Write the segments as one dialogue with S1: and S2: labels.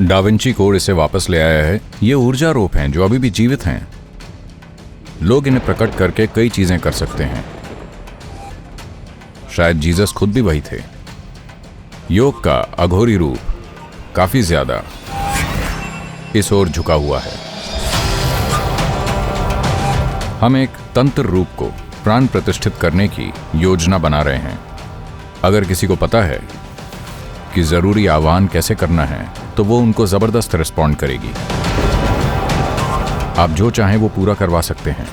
S1: Da Vinci code इसे वापस ले आया है। ये ऊर्जा रूप हैं जो अभी भी जीवित हैं। लोग इन्हें प्रकट करके कई चीजें कर सकते हैं। शायद जीसस खुद भी वही थे। योग का अघोरी रूप काफी ज्यादा इस ओर झुका हुआ है। हम एक तंत्र रूप को प्राण प्रतिष्ठित करने की योजना बना रहे हैं। अगर किसी को पता है कि जरूरी आह्वान कैसे करना है तो वो उनको जबरदस्त रिस्पॉन्ड करेगी। आप जो चाहें वो पूरा करवा सकते हैं।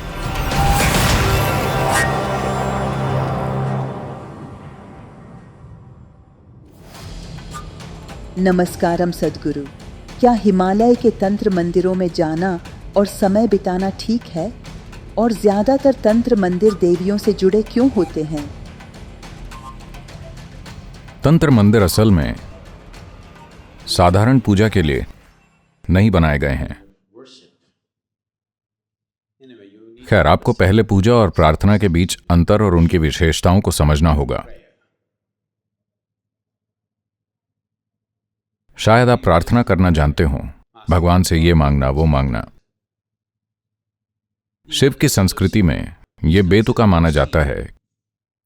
S2: नमस्कारम सद्गुरु। क्या हिमालय के तंत्र मंदिरों में जाना और समय बिताना ठीक है? और ज्यादातर तंत्र मंदिर देवियों से जुड़े क्यों होते हैं?
S1: तंत्र मंदिर असल में साधारण पूजा के लिए नहीं बनाए गए हैं। खैर, आपको पहले पूजा और प्रार्थना के बीच अंतर और उनकी विशेषताओं को समझना होगा। शायद आप प्रार्थना करना जानते हो, भगवान से ये मांगना वो मांगना। शिव की संस्कृति में यह बेतुका माना जाता है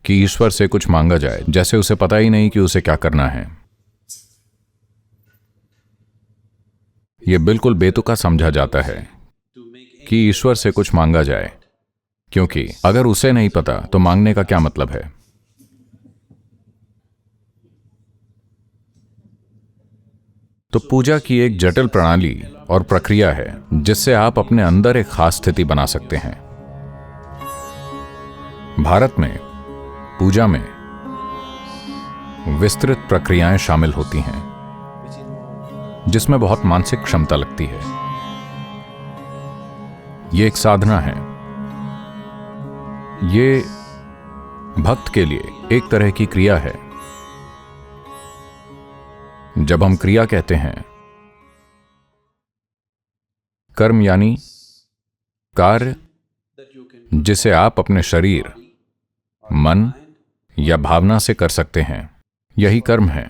S1: कि ईश्वर से कुछ मांगा जाए जैसे उसे पता ही नहीं कि उसे क्या करना है। यह बिल्कुल बेतुका समझा जाता है कि ईश्वर से कुछ मांगा जाए, क्योंकि अगर उसे नहीं पता तो मांगने का क्या मतलब है। तो पूजा की एक जटिल प्रणाली और प्रक्रिया है जिससे आप अपने अंदर एक खास स्थिति बना सकते हैं। भारत में पूजा में विस्तृत प्रक्रियाएं शामिल होती हैं जिसमें बहुत मानसिक क्षमता लगती है। यह एक साधना है। ये भक्त के लिए एक तरह की क्रिया है। जब हम क्रिया कहते हैं, कर्म यानी कार्य जिसे आप अपने शरीर, मन या भावना से कर सकते हैं, यही कर्म है।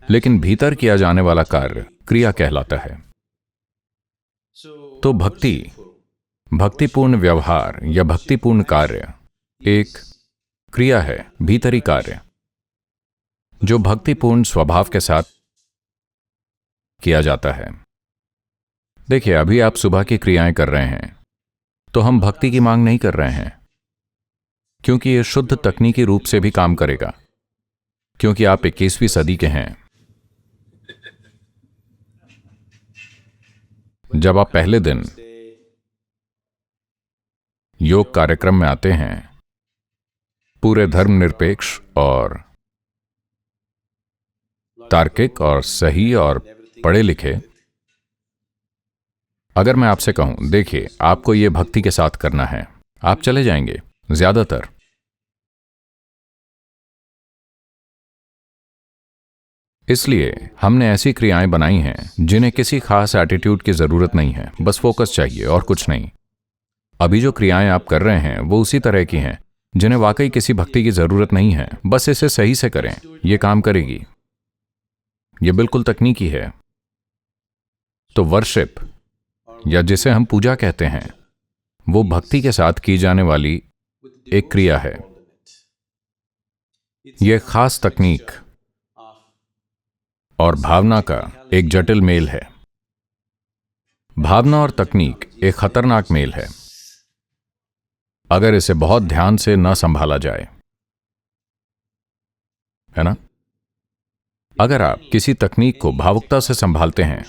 S1: लेकिन भीतर किया जाने वाला कार्य क्रिया कहलाता है। तो भक्तिपूर्ण व्यवहार या भक्तिपूर्ण कार्य एक क्रिया है, भीतरी कार्य जो भक्तिपूर्ण स्वभाव के साथ किया जाता है। देखिए, अभी आप सुबह की क्रियाएं कर रहे हैं तो हम भक्ति की मांग नहीं कर रहे हैं, क्योंकि यह शुद्ध तकनीकी रूप से भी काम करेगा, क्योंकि आप 21वीं सदी के हैं। जब आप पहले दिन योग कार्यक्रम में आते हैं, पूरे धर्मनिरपेक्ष और तार्किक और सही और पढ़े लिखे, अगर मैं आपसे कहूं, देखिए आपको यह भक्ति के साथ करना है, आप चले जाएंगे ज्यादातर। इसलिए हमने ऐसी क्रियाएं बनाई हैं जिन्हें किसी खास एटीट्यूड की जरूरत नहीं है, बस फोकस चाहिए और कुछ नहीं। अभी जो क्रियाएं आप कर रहे हैं वो उसी तरह की हैं जिन्हें वाकई किसी भक्ति की जरूरत नहीं है। बस इसे सही से करें, यह काम करेगी। यह बिल्कुल तकनीकी है। तो वर्शिप या जिसे हम पूजा कहते हैं, वो भक्ति के साथ की जाने वाली एक क्रिया है। यह खास तकनीक और भावना का एक जटिल मेल है। भावना और तकनीक एक खतरनाक मेल है अगर इसे बहुत ध्यान से न संभाला जाए, है ना? अगर आप किसी तकनीक को भावुकता से संभालते हैं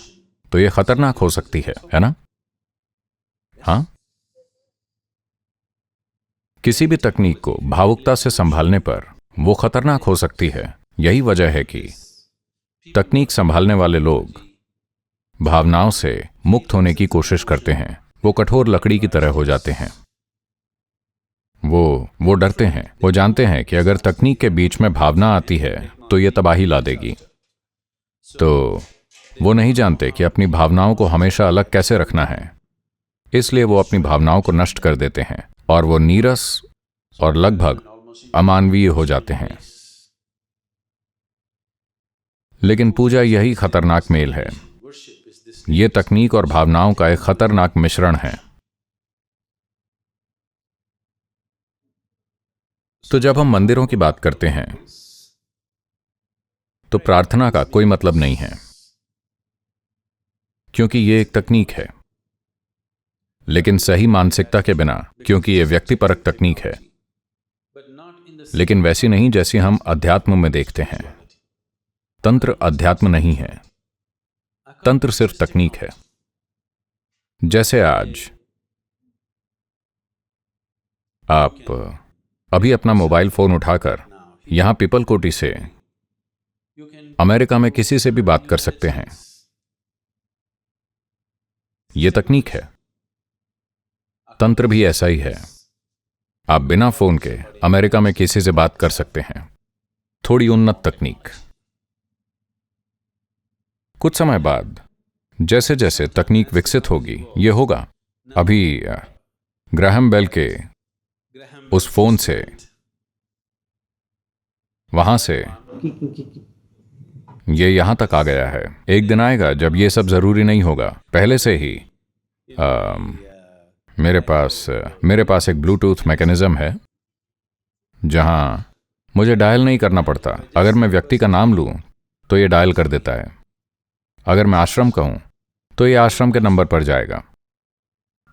S1: तो यह खतरनाक हो सकती है ना? हाँ, किसी भी तकनीक को भावुकता से संभालने पर वो खतरनाक हो सकती है। यही वजह है कि तकनीक संभालने वाले लोग भावनाओं से मुक्त होने की कोशिश करते हैं। वो कठोर लकड़ी की तरह हो जाते हैं। वो डरते हैं। वो जानते हैं कि अगर तकनीक के बीच में भावना आती है तो ये तबाही ला देगी। तो वो नहीं जानते कि अपनी भावनाओं को हमेशा अलग कैसे रखना है। इसलिए वो अपनी भावनाओं को नष्ट कर देते हैं और वो नीरस और लगभग अमानवीय हो जाते हैं। लेकिन पूजा यही खतरनाक मेल है। ये तकनीक और भावनाओं का एक खतरनाक मिश्रण है। तो जब हम मंदिरों की बात करते हैं तो प्रार्थना का कोई मतलब नहीं है, क्योंकि ये एक तकनीक है। लेकिन सही मानसिकता के बिना, क्योंकि ये व्यक्तिपरक तकनीक है, लेकिन वैसी नहीं जैसी हम अध्यात्म में देखते हैं। तंत्र अध्यात्म नहीं है, तंत्र सिर्फ तकनीक है। जैसे आज आप अभी अपना मोबाइल फोन उठाकर यहां पीपल कोटी से अमेरिका में किसी से भी बात कर सकते हैं। यह तकनीक है। तंत्र भी ऐसा ही है। आप बिना फोन के अमेरिका में किसी से बात कर सकते हैं। थोड़ी उन्नत तकनीक। कुछ समय बाद जैसे जैसे तकनीक विकसित होगी, यह होगा। अभी ग्राहम बेल के उस फोन से, वहां से ये यहां तक आ गया है। एक दिन आएगा जब ये सब जरूरी नहीं होगा। पहले से ही मेरे पास एक ब्लूटूथ मैकेनिज्म है जहां मुझे डायल नहीं करना पड़ता। अगर मैं व्यक्ति का नाम लूं तो ये डायल कर देता है। अगर मैं आश्रम कहूं तो ये आश्रम के नंबर पर जाएगा।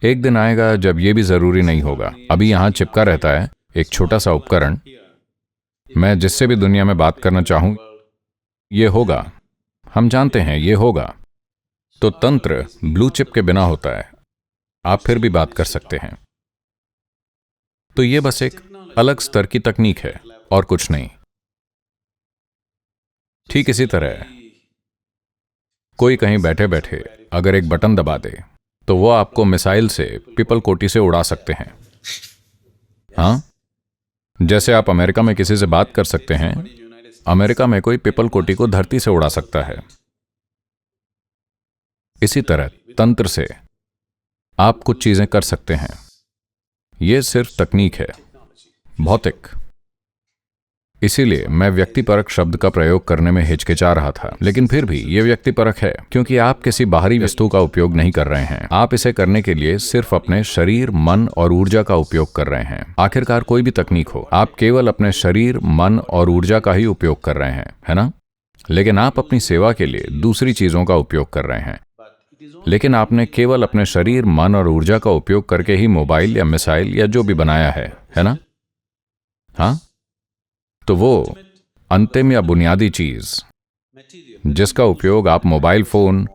S1: एक दिन आएगा जब ये भी जरूरी नहीं होगा। अभी यहां चिपका रहता है एक छोटा सा उपकरण। मैं जिससे भी दुनिया में बात करना चाहूं, ये होगा। हम जानते हैं ये होगा। तो तंत्र ब्लू चिप के बिना होता है। आप फिर भी बात कर सकते हैं। तो ये बस एक अलग स्तर की तकनीक है और कुछ नहीं। ठीक इसी तरह कोई कहीं बैठे बैठे अगर एक बटन दबा दे तो वो आपको मिसाइल से पीपल कोटी से उड़ा सकते हैं। हाँ, जैसे आप अमेरिका में किसी से बात कर सकते हैं, अमेरिका में कोई पीपल कोटी को धरती से उड़ा सकता है। इसी तरह तंत्र से आप कुछ चीजें कर सकते हैं। यह सिर्फ तकनीक है, भौतिक। इसीलिए मैं व्यक्तिपरक शब्द का प्रयोग करने में हिचकिचा रहा था, लेकिन फिर भी यह व्यक्तिपरक है, क्योंकि आप किसी बाहरी वस्तु का उपयोग नहीं कर रहे हैं। आप इसे करने के लिए सिर्फ अपने शरीर, मन और ऊर्जा का उपयोग कर रहे हैं। आखिरकार कोई भी तकनीक हो, आप केवल अपने शरीर, मन और ऊर्जा का ही उपयोग कर रहे हैं, है ना? लेकिन आप अपनी सेवा के लिए दूसरी चीजों का उपयोग कर रहे हैं। लेकिन आपने केवल अपने शरीर, मन और ऊर्जा का उपयोग करके ही मोबाइल या मिसाइल या जो भी बनाया है ना? हाँ, तो वो अंतिम या बुनियादी चीज जिसका उपयोग आप मोबाइल फोन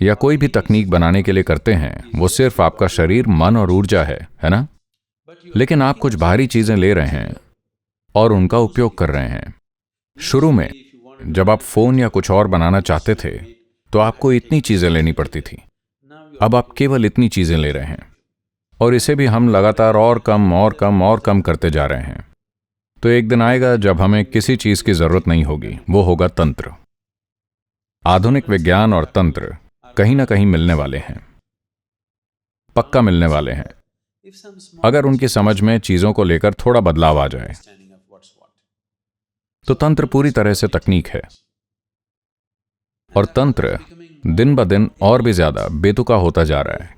S1: या कोई भी तकनीक बनाने के लिए करते हैं, वो सिर्फ आपका शरीर, मन और ऊर्जा है ना? लेकिन आप कुछ बाहरी चीजें ले रहे हैं और उनका उपयोग कर रहे हैं। शुरू में जब आप फोन या कुछ और बनाना चाहते थे तो आपको इतनी चीजें लेनी पड़ती थी। अब आप केवल इतनी चीजें ले रहे हैं और इसे भी हम लगातार और कम और कम और कम करते जा रहे हैं। तो एक दिन आएगा जब हमें किसी चीज की जरूरत नहीं होगी। वो होगा तंत्र। आधुनिक विज्ञान और तंत्र कहीं ना कहीं मिलने वाले हैं, पक्का मिलने वाले हैं, अगर उनकी समझ में चीजों को लेकर थोड़ा बदलाव आ जाए। तो तंत्र पूरी तरह से तकनीक है और तंत्र दिन ब दिन और भी ज्यादा बेतुका होता जा रहा है,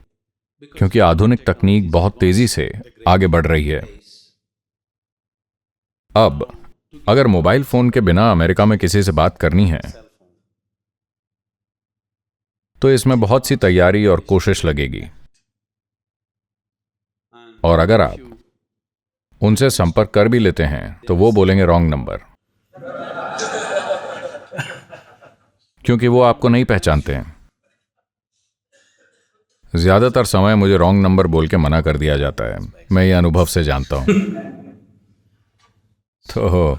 S1: क्योंकि आधुनिक तकनीक बहुत तेजी से आगे बढ़ रही है। अब अगर मोबाइल फोन के बिना अमेरिका में किसी से बात करनी है तो इसमें बहुत सी तैयारी और कोशिश लगेगी। और अगर आप उनसे संपर्क कर भी लेते हैं तो वो बोलेंगे रॉन्ग नंबर, क्योंकि वो आपको नहीं पहचानते हैं। ज्यादातर समय मुझे रॉन्ग नंबर बोल के मना कर दिया जाता है। मैं ये अनुभव से जानता हूं। तो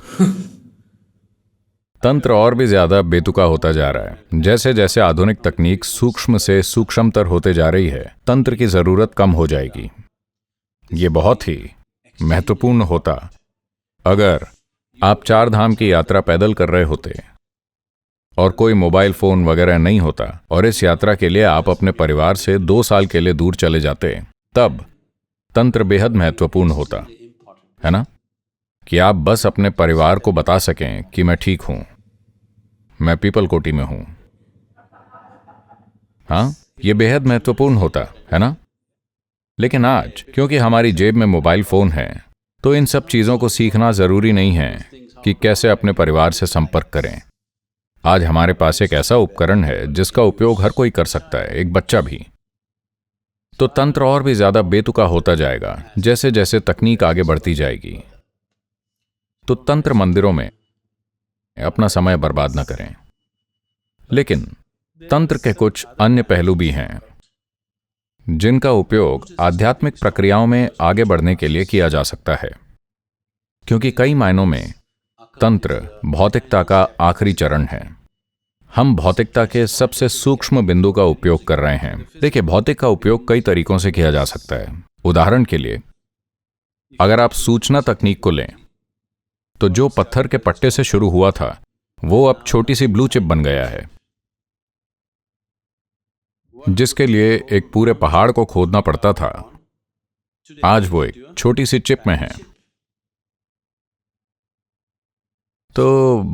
S1: तंत्र और भी ज्यादा बेतुका होता जा रहा है। जैसे जैसे आधुनिक तकनीक सूक्ष्म से सूक्ष्मतर होते जा रही है, तंत्र की जरूरत कम हो जाएगी। ये बहुत ही महत्वपूर्ण होता अगर आप 4 धाम की यात्रा पैदल कर रहे होते और कोई मोबाइल फोन वगैरह नहीं होता और इस यात्रा के लिए आप अपने परिवार से 2 साल के लिए दूर चले जाते, तब तंत्र बेहद महत्वपूर्ण होता, है ना? कि आप बस अपने परिवार को बता सकें कि मैं ठीक हूं, मैं पीपलकोटी में हूं। हाँ, ये बेहद महत्वपूर्ण होता है ना? लेकिन आज क्योंकि हमारी जेब में मोबाइल फोन है, तो इन सब चीजों को सीखना जरूरी नहीं है कि कैसे अपने परिवार से संपर्क करें। आज हमारे पास एक ऐसा उपकरण है जिसका उपयोग हर कोई कर सकता है, एक बच्चा भी। तो तंत्र और भी ज्यादा बेतुका होता जाएगा जैसे जैसे तकनीक आगे बढ़ती जाएगी। तो तंत्र मंदिरों में अपना समय बर्बाद न करें। लेकिन तंत्र के कुछ अन्य पहलू भी हैं जिनका उपयोग आध्यात्मिक प्रक्रियाओं में आगे बढ़ने के लिए किया जा सकता है, क्योंकि कई मायनों में तंत्र भौतिकता का आखिरी चरण है। हम भौतिकता के सबसे सूक्ष्म बिंदु का उपयोग कर रहे हैं। देखिए, भौतिक का उपयोग कई तरीकों से किया जा सकता है। उदाहरण के लिए, अगर आप सूचना तकनीक को लें, तो जो पत्थर के पट्टे से शुरू हुआ था वो अब छोटी सी ब्लू चिप बन गया है, जिसके लिए एक पूरे पहाड़ को खोदना पड़ता था। आज वो एक छोटी सी चिप में है। तो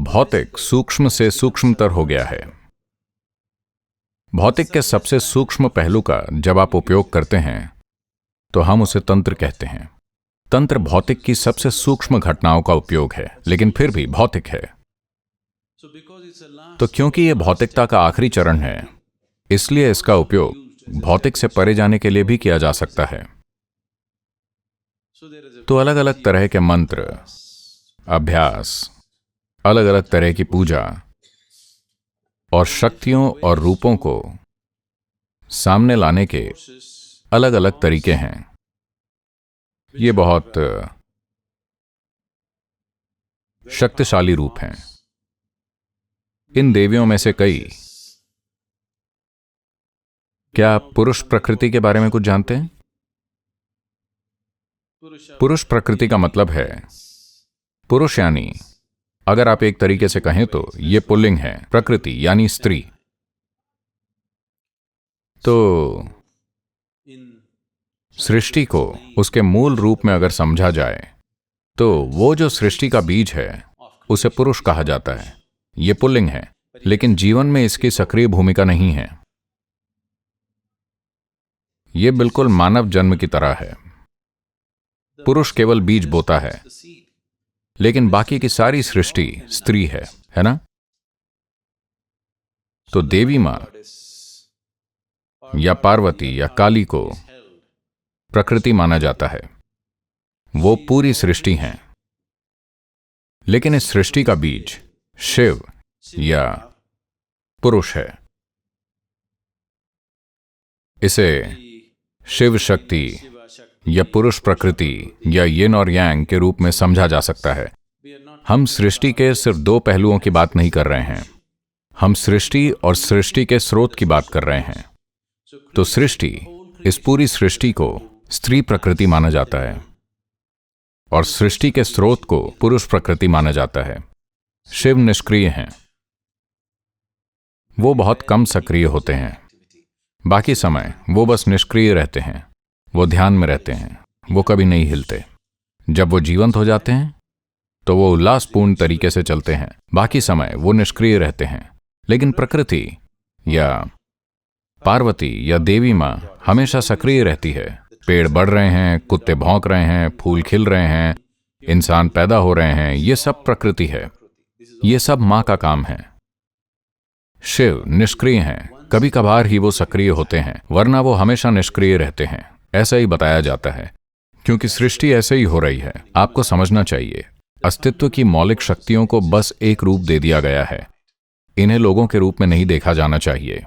S1: भौतिक सूक्ष्म से सूक्ष्मतर हो गया है। भौतिक के सबसे सूक्ष्म पहलू का जब आप उपयोग करते हैं तो हम उसे तंत्र कहते हैं। तंत्र भौतिक की सबसे सूक्ष्म घटनाओं का उपयोग है, लेकिन फिर भी भौतिक है। तो क्योंकि यह भौतिकता का आखिरी चरण है, इसलिए इसका उपयोग भौतिक से परे जाने के लिए भी किया जा सकता है। तो अलग अलग तरह के मंत्र, अभ्यास, अलग अलग तरह की पूजा और शक्तियों और रूपों को सामने लाने के अलग अलग तरीके हैं। ये बहुत शक्तिशाली रूप हैं। इन देवियों में से कई, क्या आप पुरुष प्रकृति के बारे में कुछ जानते हैं? पुरुष प्रकृति का मतलब है पुरुष, यानी अगर आप एक तरीके से कहें तो ये पुल्लिंग है, प्रकृति यानी स्त्री। तो सृष्टि को उसके मूल रूप में अगर समझा जाए तो वो जो सृष्टि का बीज है उसे पुरुष कहा जाता है। ये पुल्लिंग है, लेकिन जीवन में इसकी सक्रिय भूमिका नहीं है। ये बिल्कुल मानव जन्म की तरह है। पुरुष केवल बीज बोता है, लेकिन बाकी की सारी सृष्टि स्त्री है ना? तो देवी मां या पार्वती या काली को प्रकृति माना जाता है। वो पूरी सृष्टि हैं। लेकिन इस सृष्टि का बीज शिव या पुरुष है। इसे शिव शक्ति या पुरुष प्रकृति या यिन और यांग के रूप में समझा जा सकता है। हम सृष्टि के सिर्फ दो पहलुओं की बात नहीं कर रहे हैं, हम सृष्टि और सृष्टि के स्रोत की बात कर रहे हैं। तो सृष्टि, इस पूरी सृष्टि को स्त्री प्रकृति माना जाता है और सृष्टि के स्रोत को पुरुष प्रकृति माना जाता है। शिव निष्क्रिय हैं, वो बहुत कम सक्रिय होते हैं। बाकी समय वो बस निष्क्रिय रहते हैं, वो ध्यान में रहते हैं, वो कभी नहीं हिलते। जब वो जीवंत हो जाते हैं तो वो उल्लासपूर्ण तरीके से चलते हैं। बाकी समय वो निष्क्रिय रहते हैं। लेकिन प्रकृति या पार्वती या देवी मां हमेशा सक्रिय रहती है। पेड़ बढ़ रहे हैं, कुत्ते भौंक रहे हैं, फूल खिल रहे हैं, इंसान पैदा हो रहे हैं, ये सब प्रकृति है। ये सब मां का काम है। शिव निष्क्रिय हैं, कभी कभार ही वो सक्रिय होते हैं, वरना वो हमेशा निष्क्रिय रहते हैं। ऐसा ही बताया जाता है, क्योंकि सृष्टि ऐसे ही हो रही है। आपको समझना चाहिए, अस्तित्व की मौलिक शक्तियों को बस एक रूप दे दिया गया है। इन्हें लोगों के रूप में नहीं देखा जाना चाहिए।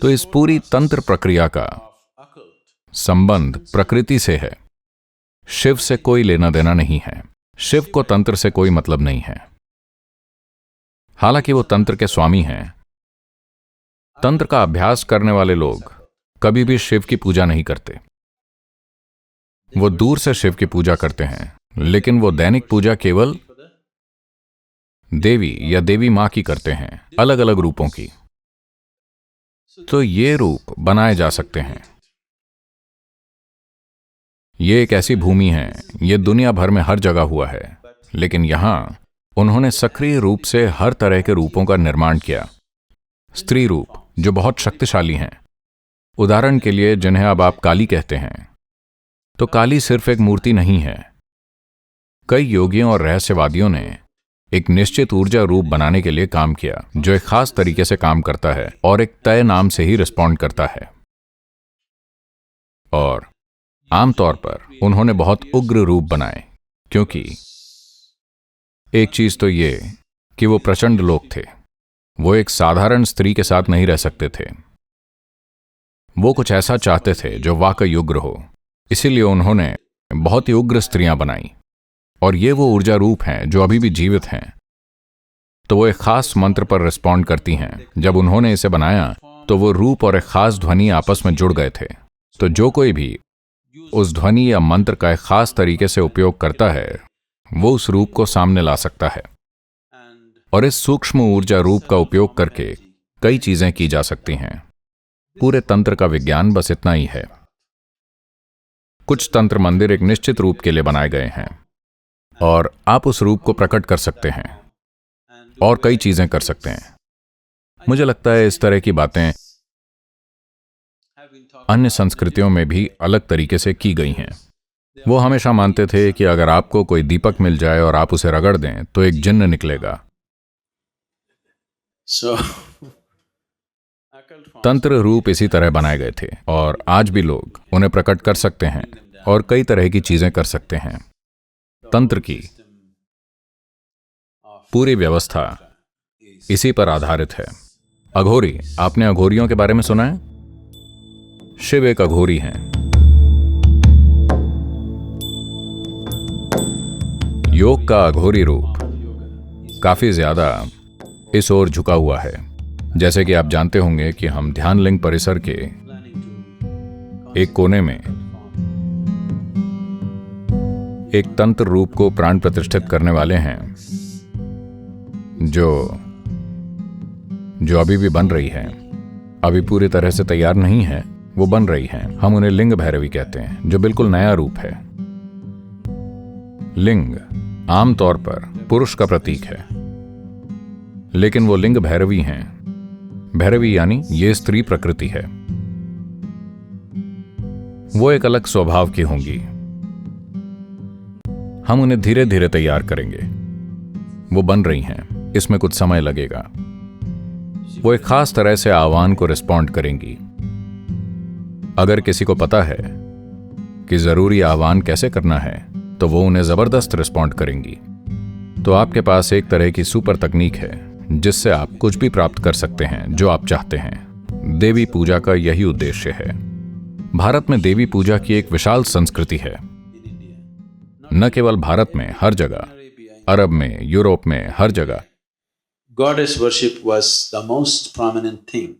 S1: तो इस पूरी तंत्र प्रक्रिया का संबंध प्रकृति से है। शिव से कोई लेना देना नहीं है। शिव को तंत्र से कोई मतलब नहीं है। हालांकि वो तंत्र के स्वामी हैं। तंत्र का अभ्यास करने वाले लोग कभी भी शिव की पूजा नहीं करते। वो दूर से शिव की पूजा करते हैं, लेकिन वो दैनिक पूजा केवल देवी या देवी मां की करते हैं, अलग अलग रूपों की। तो ये रूप बनाए जा सकते हैं। ये एक ऐसी भूमि है, ये दुनिया भर में हर जगह हुआ है, लेकिन यहां उन्होंने सक्रिय रूप से हर तरह के रूपों का निर्माण किया। स्त्री रूप जो बहुत शक्तिशाली हैं, उदाहरण के लिए जिन्हें अब आप काली कहते हैं, तो काली सिर्फ एक मूर्ति नहीं है। कई योगियों और रहस्यवादियों ने एक निश्चित ऊर्जा रूप बनाने के लिए काम किया जो एक खास तरीके से काम करता है और एक तय नाम से ही रिस्पॉन्ड करता है। और आमतौर पर उन्होंने बहुत उग्र रूप बनाए, क्योंकि एक चीज तो ये कि वो प्रचंड लोग थे। वो एक साधारण स्त्री के साथ नहीं रह सकते थे। वो कुछ ऐसा चाहते थे जो वाकई उग्र हो, इसीलिए उन्होंने बहुत ही उग्र स्त्रियां बनाई। और ये वो ऊर्जा रूप हैं जो अभी भी जीवित हैं। तो वो एक खास मंत्र पर रिस्पॉन्ड करती हैं। जब उन्होंने इसे बनाया तो वो रूप और एक खास ध्वनि आपस में जुड़ गए थे। तो जो कोई भी उस ध्वनि या मंत्र का एक खास तरीके से उपयोग करता है, वो उस रूप को सामने ला सकता है। और इस सूक्ष्म ऊर्जा रूप का उपयोग करके कई चीजें की जा सकती हैं। पूरे तंत्र का विज्ञान बस इतना ही है। कुछ तंत्र मंदिर एक निश्चित रूप के लिए बनाए गए हैं और आप उस रूप को प्रकट कर सकते हैं और कई चीजें कर सकते हैं। मुझे लगता है इस तरह की बातें अन्य संस्कृतियों में भी अलग तरीके से की गई हैं। वो हमेशा मानते थे कि अगर आपको कोई दीपक मिल जाए और आप उसे रगड़ दें तो एक जिन्न निकलेगा। तंत्र रूप इसी तरह बनाए गए थे और आज भी लोग उन्हें प्रकट कर सकते हैं और कई तरह की चीजें कर सकते हैं। तंत्र की पूरी व्यवस्था इसी पर आधारित है। अघोरी, आपने अघोरियों के बारे में सुना है? शिव एक अघोरी हैं। योग का अघोरी रूप काफी ज्यादा इस ओर झुका हुआ है। जैसे कि आप जानते होंगे कि हम ध्यान लिंग परिसर के एक कोने में एक तंत्र रूप को प्राण प्रतिष्ठित करने वाले हैं जो अभी भी बन रही है। अभी पूरी तरह से तैयार नहीं है, वो बन रही है। हम उन्हें लिंग भैरवी कहते हैं, जो बिल्कुल नया रूप है। लिंग आमतौर पर पुरुष का प्रतीक है, लेकिन वो लिंग भैरवी हैं। भैरवी यानी ये स्त्री प्रकृति है। वो एक अलग स्वभाव की होंगी। हम उन्हें धीरे धीरे तैयार करेंगे। वो बन रही हैं, इसमें कुछ समय लगेगा। वो एक खास तरह से आह्वान को रिस्पॉन्ड करेंगी। अगर किसी को पता है कि जरूरी आह्वान कैसे करना है, तो वो उन्हें जबरदस्त रिस्पॉन्ड करेंगी। तो आपके पास एक तरह की सुपर तकनीक है जिससे आप कुछ भी प्राप्त कर सकते हैं जो आप चाहते हैं। देवी पूजा का यही उद्देश्य है। भारत में देवी पूजा की एक विशाल संस्कृति है। न केवल भारत में, हर जगह, अरब में, यूरोप में, हर जगह
S3: Goddess worship was the most prominent thing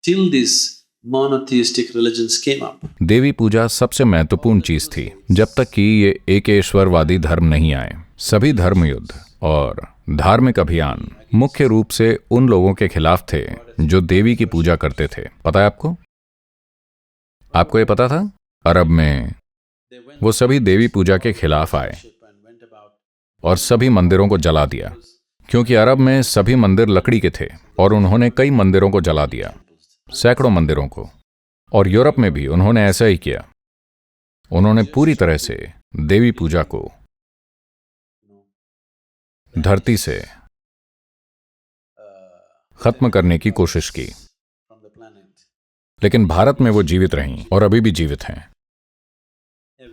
S3: till these monotheistic religions came up.
S1: देवी पूजा सबसे महत्वपूर्ण चीज थी जब तक कि ये एकेश्वरवादी धर्म नहीं आए। सभी धर्म युद्ध और धार्मिक अभियान मुख्य रूप से उन लोगों के खिलाफ थे जो देवी की पूजा करते थे। पता है आपको? आपको ये पता था? अरब में वो सभी देवी पूजा के खिलाफ आए और सभी मंदिरों को जला दिया, क्योंकि अरब में सभी मंदिर लकड़ी के थे और उन्होंने कई मंदिरों को जला दिया, सैकड़ों मंदिरों को। और यूरोप में भी उन्होंने ऐसा ही किया। उन्होंने पूरी तरह से देवी पूजा को धरती से खत्म करने की कोशिश की। लेकिन भारत में वो जीवित रहीं और अभी भी जीवित हैं।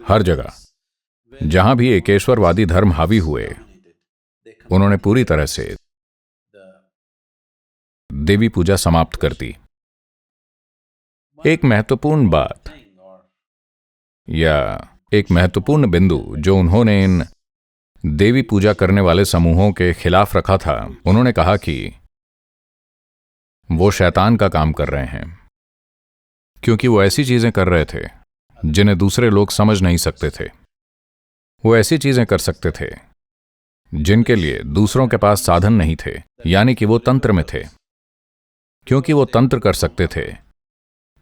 S1: हर जगह जहां भी एकेश्वरवादी धर्म हावी हुए, उन्होंने पूरी तरह से देवी पूजा समाप्त कर दी। एक महत्वपूर्ण बात या एक महत्वपूर्ण बिंदु जो उन्होंने इन देवी पूजा करने वाले समूहों के खिलाफ रखा था, उन्होंने कहा कि वो शैतान का काम कर रहे हैं, क्योंकि वो ऐसी चीजें कर रहे थे जिन्हें दूसरे लोग समझ नहीं सकते थे। वो ऐसी चीजें कर सकते थे जिनके लिए दूसरों के पास साधन नहीं थे, यानी कि वो तंत्र में थे। क्योंकि वो तंत्र कर सकते थे,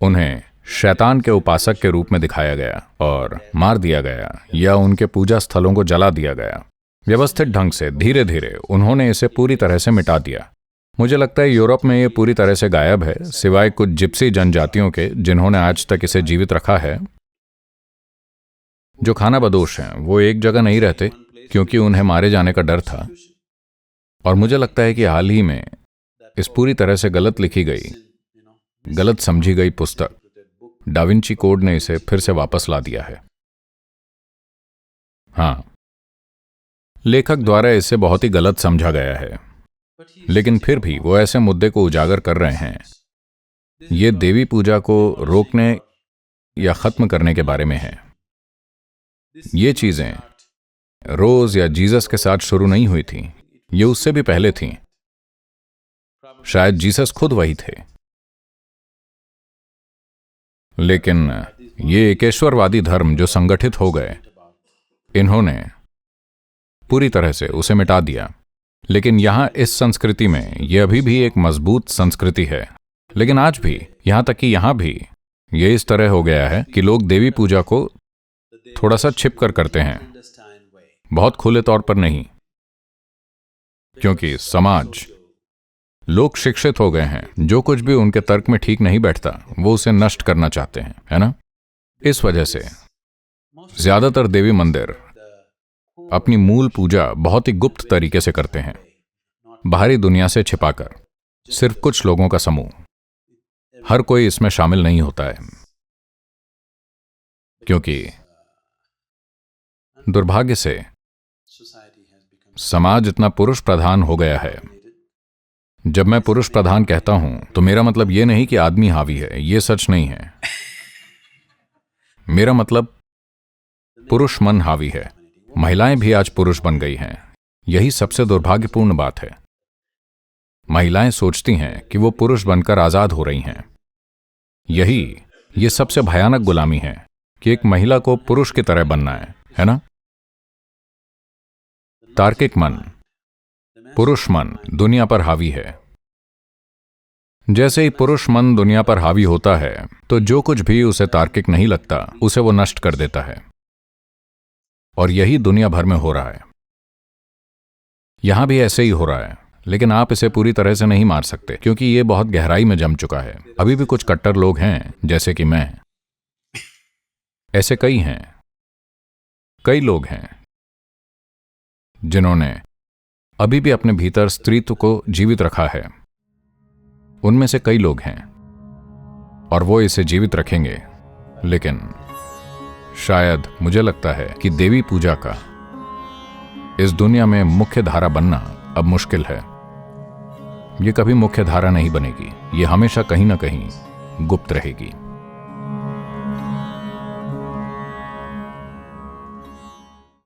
S1: उन्हें शैतान के उपासक के रूप में दिखाया गया और मार दिया गया या उनके पूजा स्थलों को जला दिया गया। व्यवस्थित ढंग से धीरे धीरे उन्होंने इसे पूरी तरह से मिटा दिया। मुझे लगता है यूरोप में ये पूरी तरह से गायब है, सिवाय कुछ जिप्सी जनजातियों के जिन्होंने आज तक इसे जीवित रखा है। जो खाना बदोश हैं वो एक जगह नहीं रहते क्योंकि उन्हें मारे जाने का डर था। और मुझे लगता है कि हाल ही में इस पूरी तरह से गलत लिखी गई, गलत समझी गई पुस्तक डा विंची कोड ने इसे फिर से वापस ला दिया है। हाँ, लेखक द्वारा इसे बहुत ही गलत समझा गया है, लेकिन फिर भी वो ऐसे मुद्दे को उजागर कर रहे हैं। ये देवी पूजा को रोकने या खत्म करने के बारे में है। ये चीजें रोज या जीसस के साथ शुरू नहीं हुई थी, ये उससे भी पहले थी। शायद जीसस खुद वही थे, लेकिन ये एकेश्वरवादी धर्म जो संगठित हो गए, इन्होंने पूरी तरह से उसे मिटा दिया। लेकिन यहां इस संस्कृति में यह अभी भी एक मजबूत संस्कृति है। लेकिन आज भी, यहां तक कि यहां भी यह इस तरह हो गया है कि लोग देवी पूजा को थोड़ा सा छिप कर करते हैं, बहुत खुले तौर पर नहीं, क्योंकि समाज, लोग शिक्षित हो गए हैं। जो कुछ भी उनके तर्क में ठीक नहीं बैठता वो उसे नष्ट करना चाहते हैं, है ना? इस वजह से ज्यादातर देवी मंदिर अपनी मूल पूजा बहुत ही गुप्त तरीके से करते हैं, बाहरी दुनिया से छिपाकर। सिर्फ कुछ लोगों का समूह, हर कोई इसमें शामिल नहीं होता है, क्योंकि दुर्भाग्य से समाज इतना पुरुष प्रधान हो गया है। जब मैं पुरुष प्रधान कहता हूं तो मेरा मतलब यह नहीं कि आदमी हावी है, यह सच नहीं है। मेरा मतलब पुरुष मन हावी है। महिलाएं भी आज पुरुष बन गई हैं। यही सबसे दुर्भाग्यपूर्ण बात है। महिलाएं सोचती हैं कि वो पुरुष बनकर आजाद हो रही हैं। ये सबसे भयानक गुलामी है कि एक महिला को पुरुष की तरह बनना है ना? तार्किक मन, पुरुष मन दुनिया पर हावी है। जैसे ही पुरुष मन दुनिया पर हावी होता है तो जो कुछ भी उसे तार्किक नहीं लगता उसे वो नष्ट कर देता है। और यही दुनिया भर में हो रहा है। यहां भी ऐसे ही हो रहा है, लेकिन आप इसे पूरी तरह से नहीं मार सकते क्योंकि ये बहुत गहराई में जम चुका है। अभी भी कुछ कट्टर लोग हैं, जैसे कि मैं। ऐसे कई लोग हैं जिन्होंने अभी भी अपने भीतर स्त्रीत्व को जीवित रखा है। उनमें से कई लोग हैं और वो इसे जीवित रखेंगे। लेकिन शायद मुझे लगता है कि देवी पूजा का इस दुनिया में मुख्य धारा बनना अब मुश्किल है। ये कभी मुख्य धारा नहीं बनेगी, ये हमेशा कहीं ना कहीं गुप्त रहेगी।